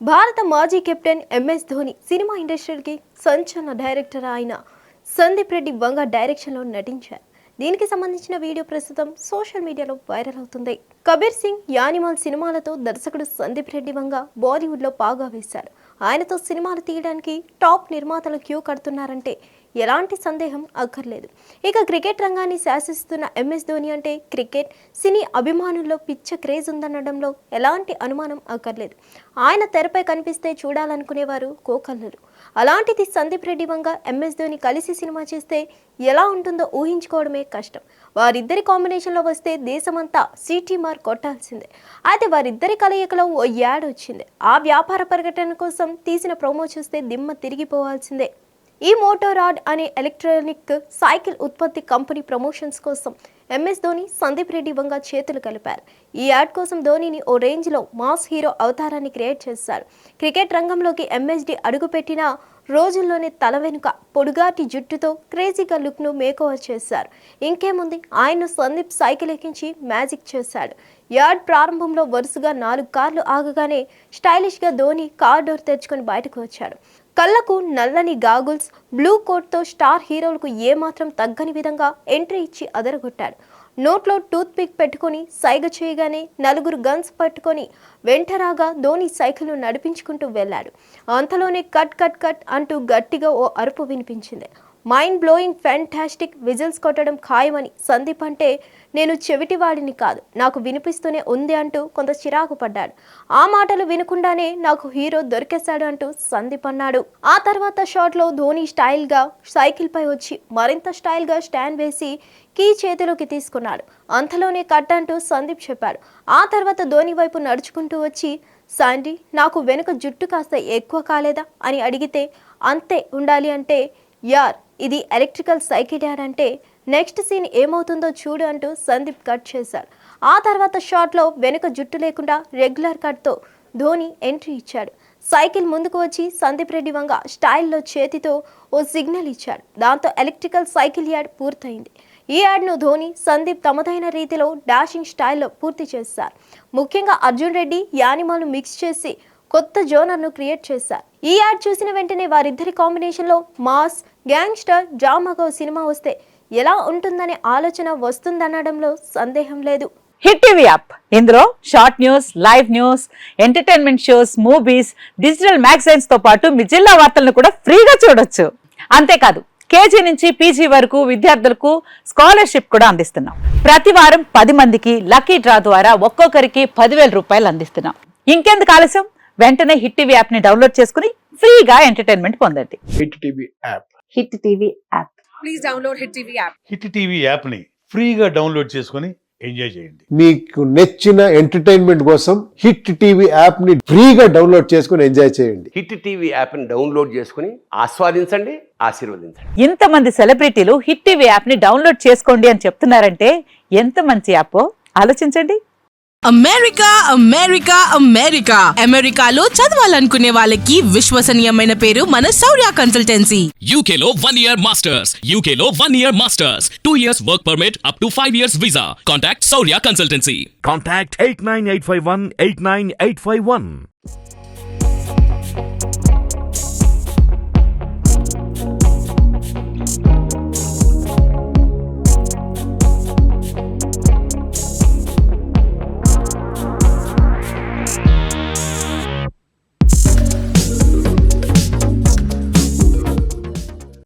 భారత మాజీ captain MS Dhoni cinema ఇండస్ట్రీకి సంచలన డైరెక్టర్ అయిన సందీప్ రెడ్డి వంగ డైరెక్షన్లో నటించారు. దీనికి సంబంధించిన వీడియో ప్రస్తుతం సోషల్ మీడియాలో వైరల్ అవుతుంది. కబీర్ సింగ్, యానిమల్ సినిమాలతో దర్శకుడు సందీప్ రెడ్డి వంగ బాలీవుడ్లో పాగా వేశాడు. ఆయనతో సినిమాలు తీయడానికి టాప్ నిర్మాతలు క్యూ కడుతున్నారంటే ఎలాంటి సందేహం అక్కర్లేదు. ఇక క్రికెట్ రంగాన్ని శాసిస్తున్న ఎంఎస్ ధోని అంటే క్రికెట్, సినీ అభిమానుల్లో పిచ్చ క్రేజ్ ఉందనడంలో ఎలాంటి అనుమానం అక్కర్లేదు. ఆయన తెరపై కనిపిస్తే చూడాలనుకునేవారు కోకల్లరు. అలాంటిది సందీప్ రెడ్డి వంగ ఎంఎస్ ధోని కలిసి సినిమా చేస్తే ఎలా ఉంటుందో ఊహించుకోవడమే కష్టం. వారిద్దరి కాంబినేషన్లో వస్తే దేశమంతా సిటీ మార్క్ కొట్టాల్సిందే. అయితే వారిద్దరి కలయికలో ఓ యాడ్ వచ్చింది. ఆ వ్యాపార ప్రకటన కోసం తీసిన ప్రోమో చూస్తే దిమ్మ తిరిగిపోవాల్సిందే. ఈ మోటోరాడ్ అనే ఎలక్ట్రానిక్ సైకిల్ ఉత్పత్తి కంపెనీ ప్రమోషన్స్ కోసం ఎంఎస్ ధోని, సందీప్ రెడ్డి వంగ చేతులు కలిపారు. ఈ యాడ్ కోసం ధోనిని ఓ రేంజ్లో మాస్ హీరో అవతారాన్ని క్రియేట్ చేశారు. క్రికెట్ రంగంలోకి ఎంఎస్డి అడుగుపెట్టిన రోజుల్లోనే తల వెనుక పొడుగాటి జుట్టుతో క్రేజీగా లుక్ను మేకోవర్ చేశారు. ఇంకేముంది, ఆయన్ను సందీప్ సైకిల్ ఎక్కించి మ్యాజిక్ చేశాడు. యాడ్ ప్రారంభంలో వరుసగా 4 కార్లు ఆగగానే స్టైలిష్గా ధోని కార్ డోర్ తెరుచుకొని బయటకు వచ్చాడు. కళ్లకు నల్లని గాగుల్స్, బ్లూ కోట్తో స్టార్ హీరోలకు ఏమాత్రం తగ్గని విధంగా ఎంట్రీ ఇచ్చి అదరగొట్టాడు. నోట్లో టూత్ పిక్ పెట్టుకొని సైగ చేయగానే 4 గన్స్ పట్టుకొని వెంటరాగా ధోని సైకిల్ను నడిపించుకుంటూ వెళ్ళాడు. అంతలోనే కట్ కట్ కట్ అంటూ గట్టిగా ఓ అరుపు వినిపించింది. మైండ్ బ్లోయింగ్, ఫ్యాంటాస్టిక్, విజిల్స్ కొట్టడం ఖాయమని సందీప్ అంటే నేను చెవిటివాడిని కాదు, నాకు వినిపిస్తూనే ఉంది అంటూ కొంత చిరాకు పడ్డాడు. ఆ మాటలు వినకుండానే నాకు హీరో దొరికేశాడు అంటూ సందీప్ అన్నాడు. ఆ తర్వాత షాట్లో ధోని స్టైల్గా సైకిల్పై వచ్చి మరింత స్టైల్గా స్టాండ్ వేసి కీ చేతిలోకి తీసుకున్నాడు. అంతలోనే కట్ అంటూ సందీప్ చెప్పాడు. ఆ తర్వాత ధోని వైపు నడుచుకుంటూ వచ్చి, సాండీ, నాకు వెనుక జుట్టు కాస్త ఎక్కువ కాలేదా అని అడిగితే, అంతే ఉండాలి అంటే, యార్ ఇది ఎలక్ట్రికల్ సైకిల్ యాడ్ అంటే నెక్స్ట్ సీన్ ఏమవుతుందో చూడు అంటూ సందీప్ కట్ చేశాడు. ఆ తర్వాత షాట్లో వెనుక జుట్టు లేకుండా రెగ్యులర్ కట్తో ధోని ఎంట్రీ ఇచ్చాడు. సైకిల్ ముందుకు వచ్చి సందీప్ రెడ్డి వంగ స్టైల్లో చేతితో ఓ సిగ్నల్ ఇచ్చాడు. దాంతో ఎలక్ట్రికల్ సైకిల్ యాడ్ పూర్తయింది. ఈ యాడ్ను ధోని, సందీప్ తమదైన రీతిలో డాషింగ్ స్టైల్లో పూర్తి చేశారు. ముఖ్యంగా అర్జున్ రెడ్డి, యానిమల్ను మిక్స్ చేసి కొత్త జోనర్ను క్రియేట్ చేశారు. ఈ యాడ్ చూసిన వెంటనే వారిద్దరి కాంబినేషన్లో మాస్, గ్యాంగ్స్టర్, డ్రామాగా సినిమా వస్తే ఎలా ఉంటుందనే ఆలోచన వస్తుందనడంలో సందేహం లేదు. హిట్ టీవీ యాప్, ఇందులో short news, live news, entertainment shows, movies, digital magazines తో పాటు మీ జిల్లా వార్తలను కూడా ఫ్రీగా చూడొచ్చు. అంతేకాదు, కేజీ నుంచి పీజీ వరకు విద్యార్థులకు స్కాలర్షిప్ కూడా అందిస్తున్నాం. ప్రతి వారం 10 మందికి లక్కీ డ్రా ద్వారా ఒక్కొక్కరికి 10,000 రూపాయలు అందిస్తున్నాం. ఇంకెందుకు ఆలస్యం, వెంటనే హిట్ టీవీ యాప్ ని డౌన్లోడ్ చేసుకుని ఫ్రీగా ఎంటర్టైన్మెంట్ పొందండి. Hit TV app. Hit TV app. Please download hit TV app. Hit TV app ని ఫ్రీగా డౌన్లోడ్ చేసుకొని ఎంజాయ్ చేయండి. మీకు నచ్చిన ఎంటర్టైన్మెంట్ కోసం హిట్ టీవీ యాప్ ని ఫ్రీగా డౌన్లోడ్ చేసుకొని ఎంజాయ్ చేయండి. హిట్ టీవీ యాప్ ని డౌన్లోడ్ చేసుకుని ఆస్వాదించండి, ఆశీర్వదించండి. ఇంతమంది సెలబ్రిటీలు హిట్ టీవీ యాప్ ని డౌన్లోడ్ చేసుకోండి అని చెప్తున్నారంటే ఎంత మంచి యాప్ ఆలోచించండి. అమెరికా అమెరికా అమెరికా అమెరికాలో చదవాలనుకునే వాళ్ళకి విశ్వసనీయమైన పేరు మన శౌర్య కన్సల్టెన్సీ. UK లో 1 year masters. UK లో 1 year masters. 2 years work permit up to 5 years visa. Contact Saurya Consultancy. Contact 89851 89851.